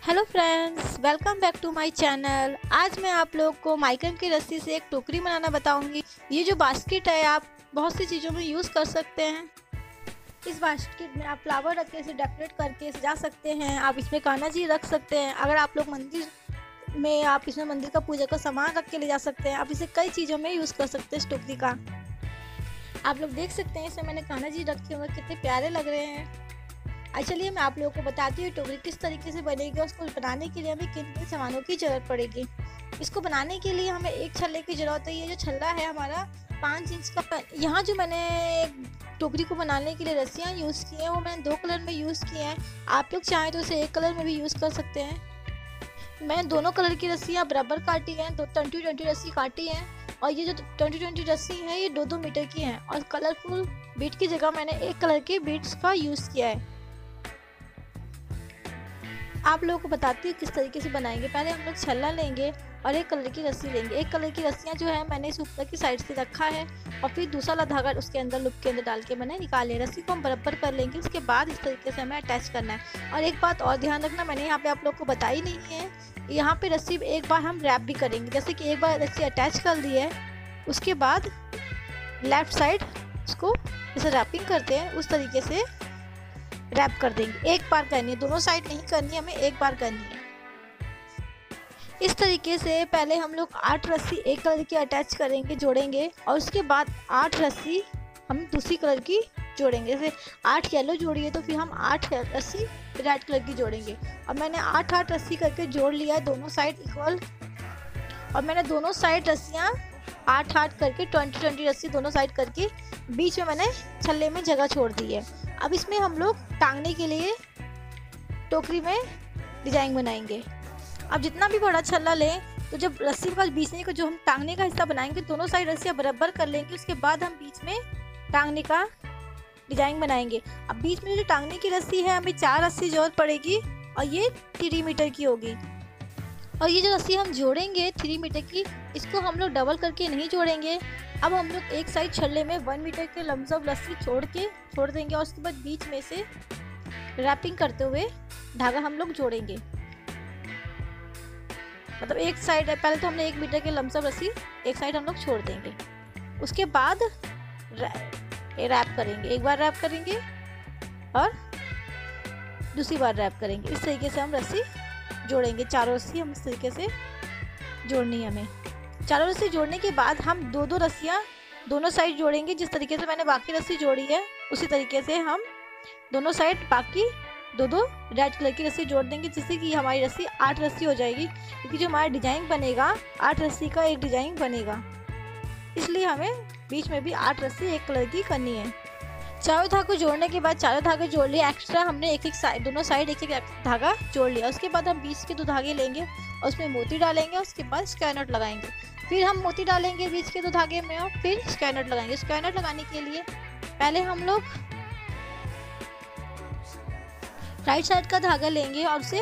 Hello friends, welcome back to my channel. आज मैं आप लोग को माइकन की रस्सी से एक टोकरी बनाना बताऊंगी। ये जो बास्केट है आप बहुत सी चीज़ों में यूज़ कर सकते हैं। इस बास्केट में आप फ्लावर रख के इसे डेकोरेट करके सजा सकते हैं। आप इसमें कान्हा जी रख सकते हैं। अगर आप लोग मंदिर में आप इसमें मंदिर का पूजा का सामान रख के ले जा सकते हैं। आप इसे कई चीज़ों में यूज़ कर सकते हैं। इस टोकरी का आप लोग देख सकते हैं, इसमें मैंने कान्हा जी रखे हुए कितने प्यारे लग रहे हैं। चलिए मैं आप लोगों को बताती हूँ टोकरी किस तरीके से बनेगी। उसको बनाने के लिए हमें किन किन सामानों की ज़रूरत पड़ेगी। इसको बनाने के लिए हमें एक छल्ले की ज़रूरत है। ये जो छल्ला है हमारा 5 इंच का। यहाँ जो मैंने टोकरी को बनाने के लिए रस्सियाँ यूज़ की हैं वो मैंने 2 कलर में यूज़ किए हैं। आप लोग चाहें तो इसे 1 कलर में भी यूज़ कर सकते हैं। मैंने दोनों कलर की रस्सियाँ बराबर काटी हैं, 20-20 रस्सी काटी हैं। और ये जो 20-20 रस्सी है ये 2-2 मीटर की हैं। और कलरफुल बीट की जगह मैंने 1 कलर के बीट्स का यूज़ किया है। आप लोगों को बताती हूँ किस तरीके से बनाएंगे। पहले हम लोग छल्ला लेंगे और 1 कलर की रस्सी लेंगे। 1 कलर की रस्सियाँ जो है मैंने इस ऊपर की साइड से रखा है और फिर दूसरा वाला धागा उसके अंदर लूप के अंदर डाल के मैंने निकाल लिया। रस्सी को हम बराबर कर लेंगे। उसके बाद इस तरीके से हमें अटैच करना है। और एक बात और ध्यान रखना, मैंने यहाँ पे आप लोग को बताई नहीं है। यहाँ पे रस्सी एक बार हम रैप भी करेंगे। जैसे कि एक बार रस्सी अटैच कर दी है, उसके बाद लेफ्ट साइड उसको जैसे रैपिंग करते हैं उस तरीके से रैप कर देंगे। एक बार करनी है, दोनों साइड नहीं करनी है, हमें एक बार करनी है। इस तरीके से पहले हम लोग 8 रस्सी 1 कलर की अटैच करेंगे, जोड़ेंगे। और उसके बाद 8 रस्सी हम दूसरी कलर की जोड़ेंगे। जैसे 8 येलो जोड़ी है तो फिर हम 8 रस्सी रेड कलर की जोड़ेंगे। और मैंने 8-8 रस्सी करके जोड़ लिया है दोनों साइड इक्वल। और मैंने दोनों साइड रस्सियाँ 8-8 करके 20-20 रस्सी दोनों साइड करके बीच में मैंने छल्ले में जगह छोड़ दी है। अब इसमें हम लोग टांगने के लिए टोकरी में डिजाइन बनाएंगे। अब जितना भी बड़ा छल्ला लें तो जब रस्सी के पास बीच में को जो हम टांगने का हिस्सा बनाएंगे दोनों साइड रस्सियाँ बराबर कर लेंगे। उसके बाद हम बीच में टांगने का डिजाइन बनाएंगे। अब बीच में जो टांगने की रस्सी है हमें 4 रस्सी जरूरत पड़ेगी और ये 3 मीटर की होगी। और ये जो रस्सी हम जोड़ेंगे 3 मीटर की, इसको हम लोग डबल करके नहीं जोड़ेंगे। अब हम लोग एक साइड छल्ले में 1 मीटर के लमसम रस्सी छोड़ देंगे और उसके बाद बीच में से रैपिंग करते हुए धागा हम लोग जोड़ेंगे। मतलब एक साइड पहले तो हमने 1 मीटर के लमसम रस्सी एक साइड हम लोग छोड़ देंगे। उसके बाद रैप करेंगे, एक बार रैप करेंगे और दूसरी बार रैप करेंगे। इस तरीके से हम रस्सी जोड़ेंगे। चारों रस्सी हम इस तरीके से जोड़नी है हमें। चारों रस्सी जोड़ने के बाद हम 2-2 रस्सियाँ दोनों साइड जोड़ेंगे। जिस तरीके से मैंने बाकी रस्सी जोड़ी है उसी तरीके से हम दोनों साइड बाकी 2-2 रेड कलर की रस्सी जोड़ देंगे, जिससे कि हमारी रस्सी 8 रस्सी हो जाएगी। क्योंकि जो हमारा डिजाइन बनेगा 8 रस्सी का एक डिजाइन बनेगा, इसलिए हमें बीच में भी 8 रस्सी 1 कलर की करनी है। चारों धागे जोड़ने के बाद चारों धागे जोड़ लिए। एक्स्ट्रा हमने एक साइड दोनों साइड एक धागा जोड़ लिया। उसके बाद हम बीच के 2 धागे लेंगे और उसमें मोती डालेंगे। उसके बाद स्क्वायर नॉट लगाएंगे। फिर हम मोती डालेंगे बीच के 2 धागे में और फिर स्क्वायर नॉट लगाएंगे। स्क्वायर नॉट लगाने के लिए पहले हम लोग राइट साइड का धागा लेंगे और उसे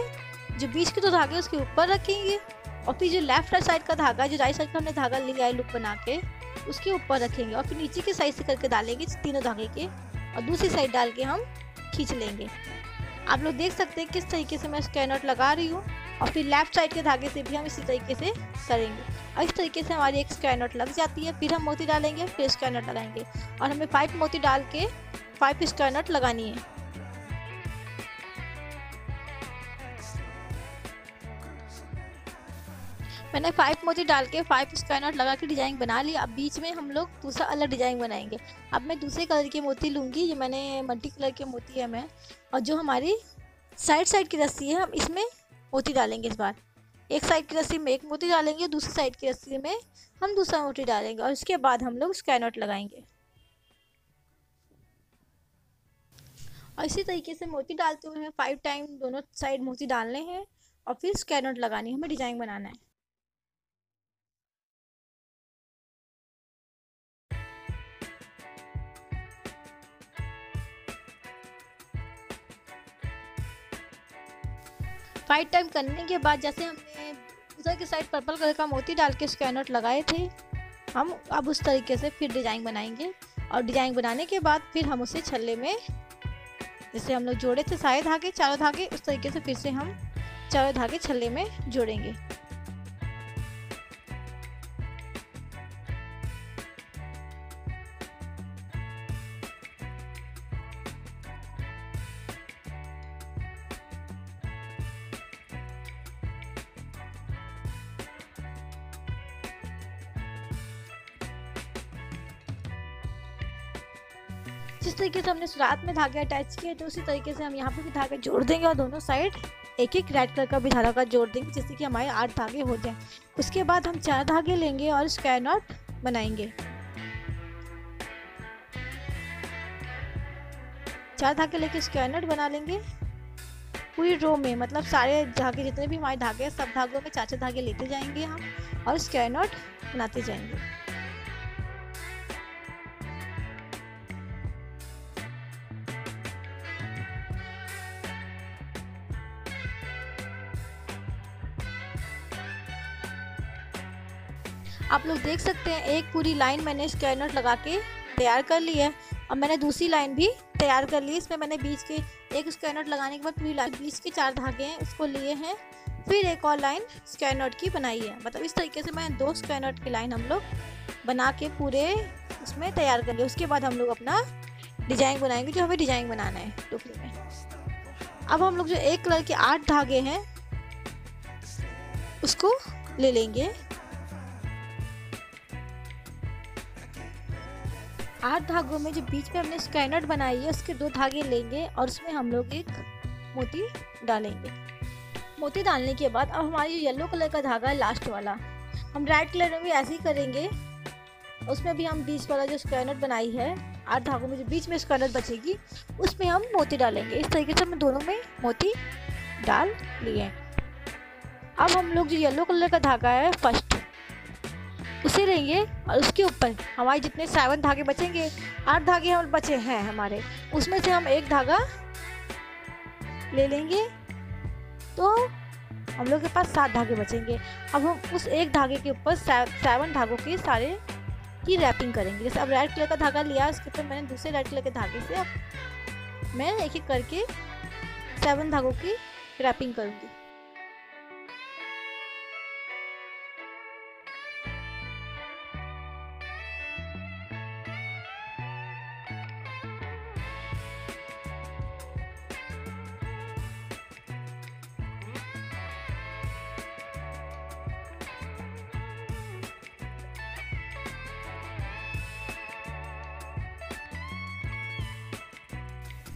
जो बीच के 2 धागे उसके ऊपर रखेंगे। और फिर जो लेफ्ट साइड का धागा, जो राइट साइड का हमने धागा लिया है लूप बना के, उसके ऊपर रखेंगे। और फिर नीचे के साइड से करके डालेंगे तीनों धागे के और दूसरी साइड डाल के हम खींच लेंगे। आप लोग देख सकते हैं किस तरीके से मैं स्क्वायर नॉट लगा रही हूँ। और फिर लेफ्ट साइड के धागे से भी हम इसी तरीके से करेंगे। और इस तरीके से हमारी एक स्क्वायर नॉट लग जाती है। फिर हम मोती डालेंगे, फिर स्क्वायर नॉट लगाएंगे और हमें 5 मोती डाल के 5 स्क्वायर नॉट लगानी है। मैंने 5 मोती डाल के 5 स्क्वायर नॉट लगा के डिजाइन बना लिया। अब बीच में हम लोग दूसरा अलग डिजाइन बनाएंगे। अब मैं दूसरे कलर के मोती लूँगी। ये मैंने मल्टी कलर के मोती है मैं। और जो हमारी साइड की रस्सी है हम इसमें मोती डालेंगे। इस बार एक साइड की रस्सी में 1 मोती डालेंगे, दूसरी साइड की रस्सी में हम दूसरा मोती डालेंगे और उसके बाद हम लोग स्क्वायर नॉट लगाएंगे। और इसी तरीके से मोती डालते हुए हमें 5 टाइम दोनों साइड मोती डालने हैं और फिर स्क्वायर नॉट लगानी है। हमें डिजाइन बनाना है। फाइव टाइम करने के बाद जैसे हमने उधर की साइड पर्पल कलर का मोती डाल के स्क्वायर नॉट लगाए थे, हम अब उस तरीके से फिर डिजाइन बनाएंगे। और डिजाइन बनाने के बाद फिर हम उसे छल्ले में जैसे हम लोग जोड़े थे सारे धागे चारों धागे, उस तरीके से फिर से हम चारों धागे छल्ले में जोड़ेंगे। जिस तरीके से हमने शुरुआत में धागे अटैच किए तो उसी तरीके से हम यहाँ पे भी धागे जोड़ देंगे और दोनों साइड एक एक रेड कलर का भी धागा जोड़ देंगे, जिससे कि हमारे 8 धागे हो जाएं। उसके बाद हम 4 धागे लेंगे और स्क्वायर नॉट बनाएंगे। 4 धागे लेके स्क्वायर नॉट बना लेंगे पूरी रो में, मतलब सारे धागे जितने भी हमारे धागे हैं सब धागों में 4-4 धागे लेते जाएंगे हम और स्क्वायर नॉट बनाते जाएंगे। आप लोग देख सकते हैं एक पूरी लाइन मैंने स्क्वायर नॉट लगा के तैयार कर ली है। अब मैंने दूसरी लाइन भी तैयार कर ली। इसमें मैंने बीच के एक स्क्वायर नॉट लगाने के बाद पूरी लाइन बीच के 4 धागे हैं उसको लिए हैं, फिर एक और लाइन स्क्वायर नॉट की बनाई है। मतलब इस तरीके से मैं 2 स्क्वायर नॉट की लाइन हम लोग बना के पूरे उसमें तैयार करेंगे। उसके बाद हम लोग अपना डिजाइन बनाएंगे जो हमें डिजाइन बनाना है टोकरी में। अब हम लोग जो एक कलर के 8 धागे हैं उसको ले लेंगे। 8 धागों में जो बीच में हमने स्क्वायर नॉट बनाई है उसके 2 धागे लेंगे और उसमें हम लोग एक मोती डालेंगे। मोती डालने के बाद अब हमारी येलो कलर का धागा है लास्ट वाला, हम रेड कलर में भी ऐसे ही करेंगे। उसमें भी हम बीच वाला जो स्क्वायर नॉट बनाई है 8 धागों में जो बीच में स्क्वायर नॉट बचेगी उसमें हम मोती डालेंगे। इस तरीके से हम दोनों में मोती डाल लिए। अब हम लोग जो येलो कलर का धागा है फर्स्ट उसे लेंगे और उसके ऊपर हमारे जितने 7 धागे बचेंगे, 8 धागे हम बचे हैं हमारे, उसमें से हम एक धागा ले लेंगे तो हम लोग के पास 7 धागे बचेंगे। अब हम उस एक धागे के ऊपर 7 धागों के सारे की रैपिंग करेंगे। जैसे अब रेड कलर का धागा लिया उसके ऊपर मैंने दूसरे रेड कलर के धागे से अब मैं एक एक करके 7 धागों की रैपिंग करूँगी।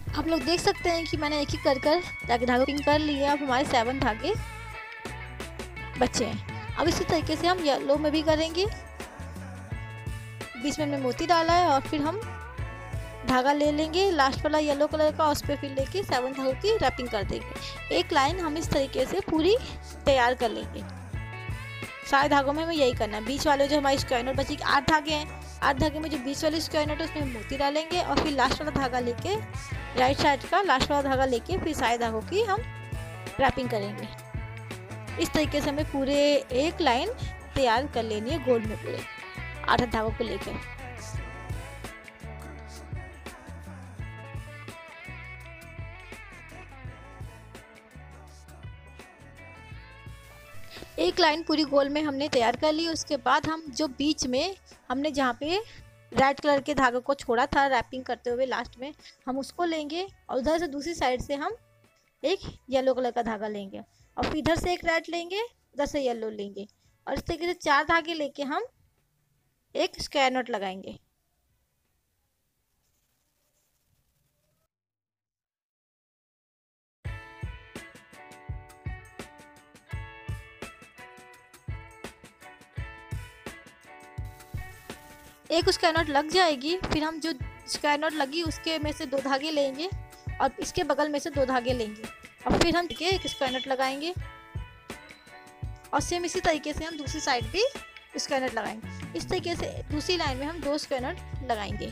आप लोग देख सकते हैं कि मैंने एक एक कर धागे पिंग कर लिए। अब हमारे 7 धागे बचे हैं। अब इसी तरीके से हम येलो में भी करेंगे। बीच में हमने मोती डाला है और फिर हम धागा ले लेंगे लास्ट वाला येलो कलर का, उस पर फिर लेके 7 धागों की रैपिंग कर देंगे। एक लाइन हम इस तरीके से पूरी तैयार कर लेंगे। सारे धागों में हमें यही करना है। बीच वाले जो हमारी स्क्वायर नॉट बची 8 धागे हैं, 8 धागे में जो बीच वाली स्क्वायर नॉट है उसमें हम मोती डालेंगे और फिर लास्ट वाला धागा लेके राइट साइड का लास्ट वाला धागा लेके फिर सारे धागों की हम रैपिंग करेंगे। इस तरीके से हमें पूरे एक लाइन तैयार कर लेनी है गोल में पूरे 8 धागों को लेकर। एक लाइन पूरी गोल में हमने तैयार कर ली। उसके बाद हम जो बीच में हमने जहाँ पे रेड कलर के धागे को छोड़ा था रैपिंग करते हुए लास्ट में, हम उसको लेंगे और उधर से दूसरी साइड से हम एक येलो कलर का धागा लेंगे और फिर इधर से एक रेड लेंगे, उधर से येलो लेंगे और इस तरीके से 4 धागे लेके हम एक स्क्वायर नॉट लगाएंगे। एक स्क्वायर नॉट लग जाएगी, फिर हम जो स्क्वायर नॉट लगी उसके में से 2 धागे लेंगे और इसके बगल में से 2 धागे लेंगे और फिर हम एक स्क्वायर नॉट लगाएंगे और सेम इसी तरीके से हम दूसरी साइड भी स्क्वायर नॉट लगाएंगे। इस तरीके से दूसरी लाइन में हम 2 स्क्वायर नॉट लगाएंगे।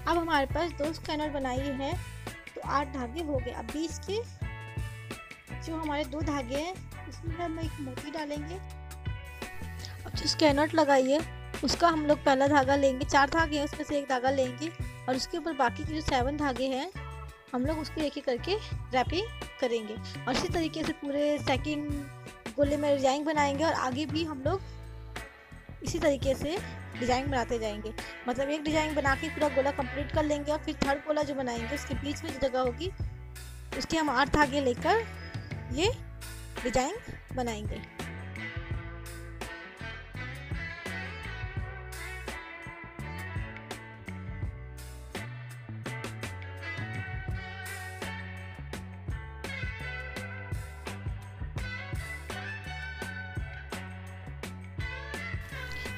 अब हमारे पास 2 स्क्वायर नॉट बनाई है तो 8 धागे हो गए। अब बीच के जो हमारे 2 धागे हैं उसमें हम एक मोती डालेंगे। अब जो स्क्वायर नॉट लगाई है उसका हम लोग पहला धागा लेंगे, 4 धागे हैं उसमें से एक धागा लेंगे और उसके ऊपर बाकी के जो 7 धागे हैं हम लोग उसको एक एक करके रैपिंग करेंगे। और इसी तरीके से पूरे सेकंड गोले में डिजाइन बनाएंगे और आगे भी हम लोग इसी तरीके से डिजाइन बनाते जाएंगे। मतलब एक डिजाइन बना के पूरा गोला कंप्लीट कर लेंगे और फिर थर्ड गोला जो बनाएंगे उसके बीच में जो जगह होगी उसके हम 8 धागे लेकर ये डिजाइन बनाएंगे।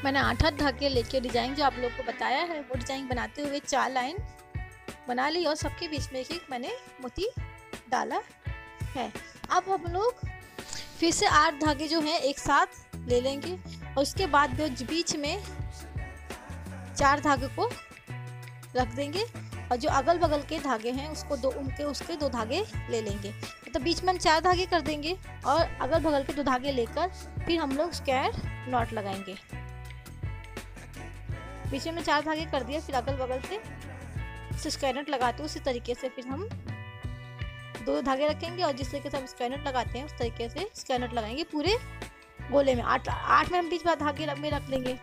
मैंने 8 धागे लेके डिजाइन जो आप लोग को बताया है वो डिजाइन बनाते हुए 4 लाइन बना ली और सबके बीच में एक मैंने मोती डाला है। अब हम लोग फिर से 8 धागे जो हैं एक साथ ले लेंगे और उसके बाद जो बीच में 4 धागे को रख देंगे और जो अगल बगल के धागे हैं उसको उसके 2 धागे ले लेंगे। तो बीच में हम 4 धागे कर देंगे और अगल बगल के 2 धागे लेकर फिर हम लोग स्क्वायर नॉट लगाएंगे। बीच में 4 धागे कर दिए, फिर अगल बगल से स्क्वायर नट लगाते हैं उसी तरीके से फिर हम 2 धागे रखेंगे और जिस तरीके से हम स्क्वायर नट लगाते हैं उस तरीके से स्क्वायर नट लगाएंगे पूरे गोले में। 8 में हम बीच में धागे में रख लेंगे,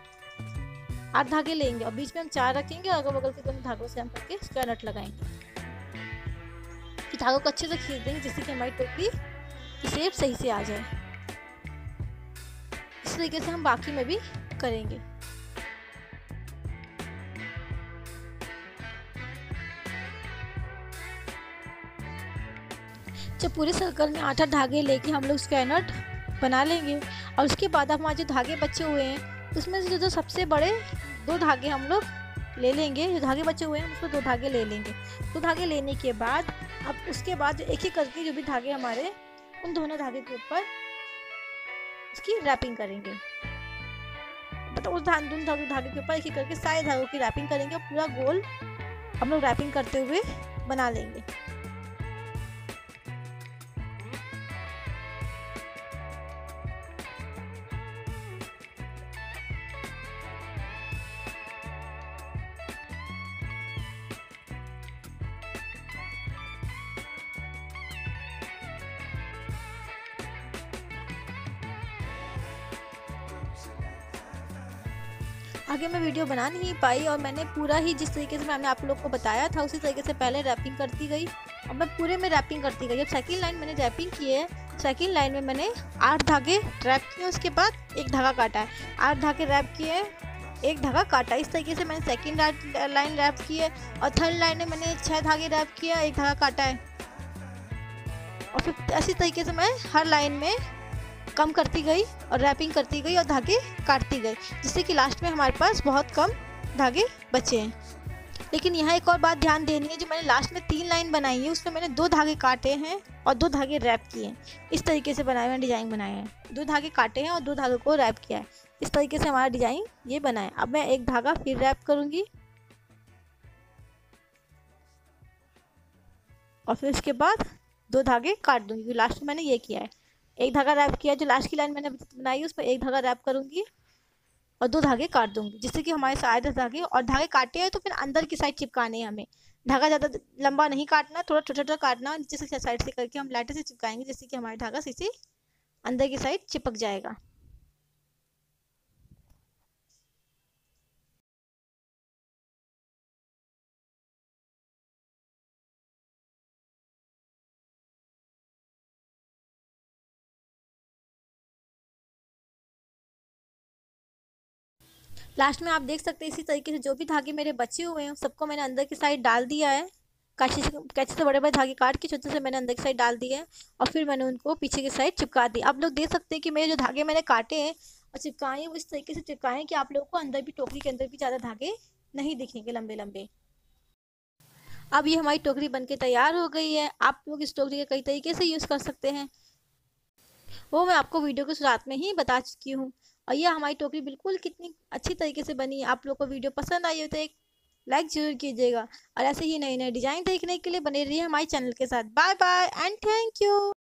8 धागे लेंगे और बीच में हम 4 रखेंगे और अगल बगल के दोनों धागों से हम करके स्क्वायर नट लगाएंगे। फिर धागों को अच्छे से खींच देंगे जिससे कि हमारी टोकरी की शेप सही से आ जाए। इस तरीके से हम बाकी में भी करेंगे। जब पूरे सर्कल में 8 धागे लेके हम लोग स्क्वायर नट बना लेंगे और उसके बाद हमारे जो धागे बचे हुए हैं उसमें से जो सबसे बड़े 2 धागे हम लोग ले लेंगे। जो धागे बचे हुए हैं उसमें 2 धागे ले लेंगे। 2 धागे लेने के बाद अब उसके बाद एक एक करके जो भी धागे हमारे उन दोनों धागे के ऊपर उसकी रैपिंग करेंगे। मतलब उस दोनों धागे के ऊपर एक एक करके सारे धागों की रैपिंग करेंगे और पूरा गोल हम लोग रैपिंग करते हुए बना लेंगे। आगे मैं वीडियो बना नहीं पाई और मैंने पूरा ही जिस तरीके से मैंने आप लोग को बताया था उसी तरीके से पहले रैपिंग करती गई और मैं पूरे में रैपिंग करती गई। अब सेकंड लाइन मैंने रैपिंग की है, सेकंड लाइन में मैंने 8 धागे रैप किए, उसके बाद एक धागा काटा है। 8 धागे रैप किए, एक धागा काटा। इस तरीके से मैंने सेकंड लाइन रैप की है और थर्ड लाइन में मैंने 6 धागे रैप किया, एक धागा काटा है। और फिर इसी तरीके से मैं हर लाइन में कम करती गई और रैपिंग करती गई और धागे काटती गई जिससे कि लास्ट में हमारे पास बहुत कम धागे बचे हैं। लेकिन यहाँ एक और बात ध्यान देनी है, जो मैंने लास्ट में 3 लाइन बनाई है उसमें मैंने 2 धागे काटे हैं और 2 धागे रैप किए हैं। इस तरीके से बनाए हुए डिज़ाइन बनाए हैं, 2 धागे काटे हैं और 2 धागों को रैप किया है। इस तरीके से हमारा डिज़ाइन ये बना है। अब मैं एक धागा फिर रैप करूँगी और फिर उसके बाद 2 धागे काट दूँगी। लास्ट में मैंने ये किया है, एक धागा रैप किया। जो लास्ट की लाइन मैंने बनाई है उस पर एक धागा रैप करूंगी और 2 धागे काट दूंगी जिससे कि हमारे सारे धागे और धागे काटे हैं तो फिर अंदर की साइड चिपकाने हैं हमें। धागा ज़्यादा लंबा नहीं काटना, थोड़ा छोटा छोटा काटना, नीचे से साइड से करके हम लाइटर से चिपकाएंगे जिससे कि हमारा धागा सीधे अंदर की साइड चिपक जाएगा। लास्ट में आप देख सकते हैं इसी तरीके से जो भी धागे मेरे बचे हुए हैं सबको मैंने अंदर की साइड डाल दिया है। कैंची से बड़े बड़े धागे काट के छोटे से मैंने अंदर की साइड डाल दिए हैं और फिर मैंने उनको पीछे की साइड चिपका दी। आप लोग देख सकते हैं कि मेरे जो धागे मैंने काटे हैं और चिपकाए हैं वो इस तरीके से चिपकाए हैं कि आप लोगों को अंदर भी टोकरी के अंदर भी ज़्यादा धागे नहीं दिखेंगे लंबे लंबे। अब ये हमारी टोकरी बनके तैयार हो गई है। आप लोग इस टोकरी के कई तरीके से यूज़ कर सकते हैं, वो मैं आपको वीडियो के शुरुआत में ही बता चुकी हूँ। और ये हमारी टोकरी बिल्कुल कितनी अच्छी तरीके से बनी है। आप लोग को वीडियो पसंद आई हो तो एक लाइक जरूर कीजिएगा और ऐसे ही नए नए डिजाइन देखने के लिए बने रहिए हमारे चैनल के साथ। Bye bye and thank you.